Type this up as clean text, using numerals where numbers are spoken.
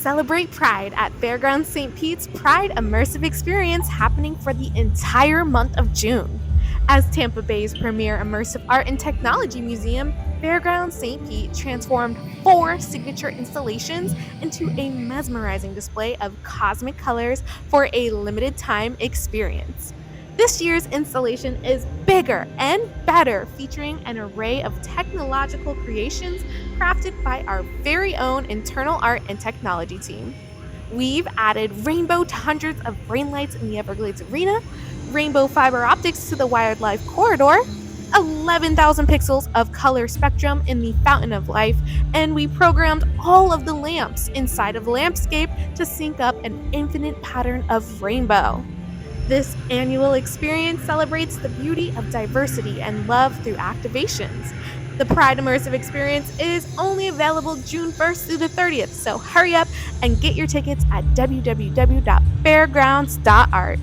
Celebrate Pride at Fairgrounds St.Pete's Pride Immersive Experience happening for the entire month of June. As Tampa Bay's premier immersive art and technology museum, Fairgrounds St. Pete transformed 4 signature installations into a mesmerizing display of cosmic colors for a limited time experience. This year's installation is bigger and better, featuring an array of technological creations crafted by our very own internal art and technology team. We've added rainbow to hundreds of rain lights in the Everglades Arena, rainbow fiber optics to the wildlife corridor, 11,000 pixels of color spectrum in the Fountain of Life, and we programmed all of the lamps inside of Lampscape to sync up an infinite pattern of rainbow. This annual experience celebrates the beauty of diversity and love through activations. The Pride Immersive Experience is only available June 1st through the 30th, so hurry up and get your tickets at www.fairgrounds.art.